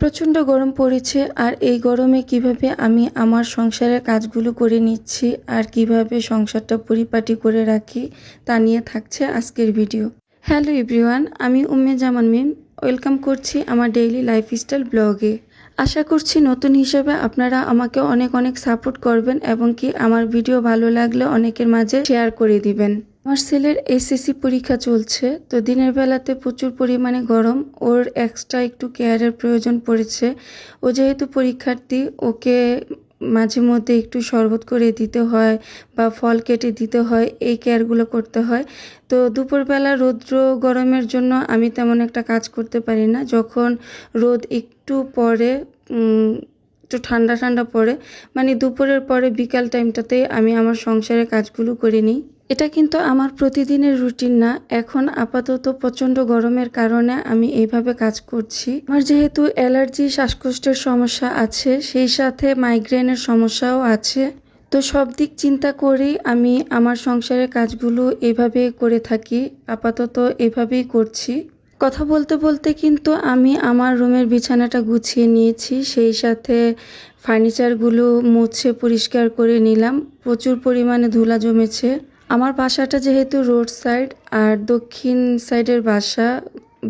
প্রচণ্ড গরম পড়েছে আর এই গরমে কিভাবে আমি আমার সংসারের কাজগুলো করে নিচ্ছি আর কিভাবে সংসারটা পরিপাটি করে রাখি তা নিয়ে থাকছে আজকের ভিডিও। হ্যালো এভরিওয়ান, আমি উম্মে জামান মিম ওয়েলকাম করছি আমার ডেইলি লাইফস্টাইল ব্লগে। আশা করছি নতুন হিসেবে আপনারা আমাকে অনেক অনেক সাপোর্ট করবেন এবং কি আমার ভিডিও ভালো লাগলে অনেকের মাঝে শেয়ার করে দিবেন। আমার ছেলের এসএসসি পরীক্ষা চলছে, তো দিনের বেলাতে প্রচুর পরিমাণে গরম, ওর এক্সট্রা একটু কেয়ারের প্রয়োজন পড়েছে। ও যেহেতু পরীক্ষার্থী, ওকে মাঝে মধ্যে একটু শরবত করে দিতে হয় বা ফল কেটে দিতে হয়, এই কেয়ারগুলো করতে হয়। তো দুপুরবেলা রৌদ্র গরমের জন্য আমি তেমন একটা কাজ করতে পারি না। যখন রোদ একটু পরে একটু ঠান্ডা ঠান্ডা পড়ে, মানে দুপুরের পরে বিকাল টাইমটাতে আমি আমার সংসারের কাজগুলো করে নিই। এটা কিন্তু আমার প্রতিদিনের রুটিন না, এখন আপাতত প্রচণ্ড গরমের কারণে আমি এইভাবে কাজ করছি। আমার যেহেতু অ্যালার্জি, শ্বাসকষ্টের সমস্যা আছে, সেই সাথে মাইগ্রেনের সমস্যাও আছে, তো সব দিক চিন্তা করেই আমি আমার সংসারের কাজগুলো এইভাবে করে থাকি। আপাতত এভাবেই করছি। কথা বলতে বলতে কিন্তু আমি আমার রুমের বিছানাটা গুছিয়ে নিয়েছি, সেই সাথে ফার্নিচারগুলো মুছে পরিষ্কার করে নিলাম। প্রচুর পরিমাণে ধুলা জমেছে। আমার বাসাটা যেহেতু রোড সাইড আর দক্ষিণ সাইডের বাসা,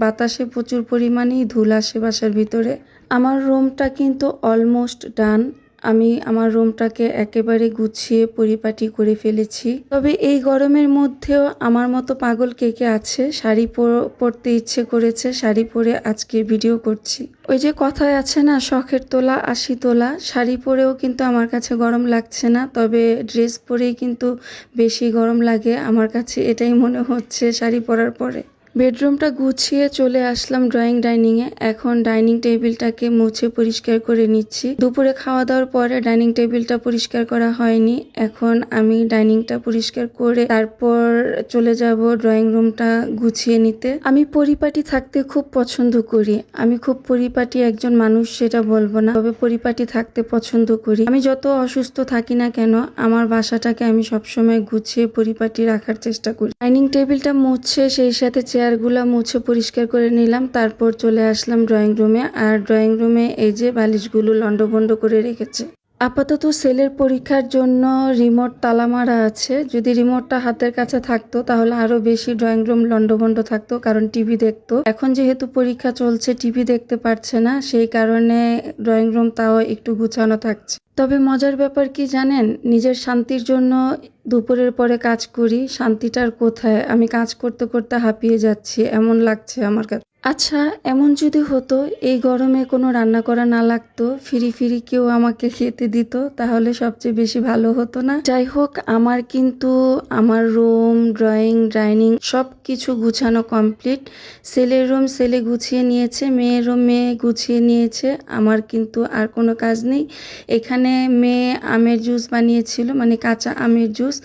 বাতাসে প্রচুর পরিমাণেই ধুলা আসে বাসার ভিতরে। আমার রুমটা কিন্তু অলমোস্ট ডান। আমি আমার রুমটাকে একেবারে গুছিয়ে পরিপাটি করে ফেলেছি। তবে এই গরমের মধ্যেও আমার মতো পাগল কে কে আছে, শাড়ি পরতে ইচ্ছে করেছে, শাড়ি পরে আজকে ভিডিও করছি। ওই যে কথায় আছে না, শখের তোলা 80 তোলা। শাড়ি পরেও কিন্তু আমার কাছে গরম লাগছে না, তবে ড্রেস পরেই কিন্তু বেশি গরম লাগে আমার কাছে, এটাই মনে হচ্ছে শাড়ি পরার পরে। বেডরুমটা গুছিয়ে চলে আসলাম ডাইনিংয়ে। এখন ডাইনিং টেবিলটাকে মুছে পরিষ্কার করে নিচ্ছি। দুপুরে খাওয়া দাওয়ার পরে ডাইনিং টেবিলটা পরিষ্কার করা হয়নি, এখন আমি ডাইনিংটা পরিষ্কার করে তারপর চলে যাব ড্রয়িং রুমটা গুছিয়ে নিতে। আমি পরিপাটি থাকতে খুব পছন্দ করি। আমি খুব পরিপাটি একজন মানুষ সেটা বলবো না, তবে পরিপাটি থাকতে পছন্দ করি। আমি যত অসুস্থ থাকি না কেন, আমার বাসাটাকে আমি সবসময় গুছিয়ে পরিপাটি রাখার চেষ্টা করি। ডাইনিং টেবিলটা মুছে সেই সাথে চেয়ারগুলো মুছে পরিষ্কার করে নিলাম, তারপর চলে আসলাম ড্রয়িং রুমে। আর ড্রয়িং রুমে এই যে বালিশগুলো লন্ডভন্ড করে রেখেছে। আপাতত ছেলের পরীক্ষার জন্য রিমোট তালা মারা আছে। যদি রিমোটটা হাতের কাছে থাকতো তাহলে আরো বেশি ড্রয়িং রুম লন্ডভন্ড থাকতো, কারণ টিভি দেখতো। এখন যেহেতু পরীক্ষা চলছে, টিভি দেখতে পারছে না, সেই কারণে ড্রয়িং রুম তাও একটু গুছানো থাকছে। তবে মজার ব্যাপার কি জানেন, নিজের শান্তির জন্য দুপুরের পরে কাজ করি, শান্তিটার কোথায়? আমি কাজ করতে করতে হাঁপিয়ে যাচ্ছি, এমন লাগছে আমার কাছে। আচ্ছা, এমন যদি হতো এই গরমে কোনো রান্না করা না লাগতো, ফিরি ফিরি কেউ আমাকে খেতে দিত, তাহলে সবচেয়ে বেশি ভালো হতো না? যাই হোক, আমার কিন্তু আমার রুম, ডাইনিং সব কিছু গুছানো কমপ্লিট। ছেলের রুম ছেলে গুছিয়ে নিয়েছে, মেয়ের রুম মেয়ে গুছিয়ে নিয়েছে। আমার কিন্তু আর কোনো কাজ নেই। এখানে মেয়ে আমের জুস বানিয়েছিল, মানে কাঁচা আমের জুস।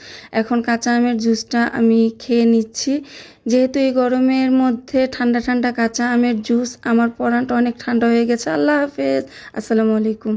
এখন কাঁচা আমের জুসটা আমি খেয়ে নিচ্ছি। যেহেতু এই গরমের মধ্যে ঠান্ডা ঠান্ডা কাঁচা আমের জুস, আমার পরানটা অনেক ঠান্ডা হয়ে গেছে। আল্লাহ হাফেজ, আসসালামু আলাইকুম।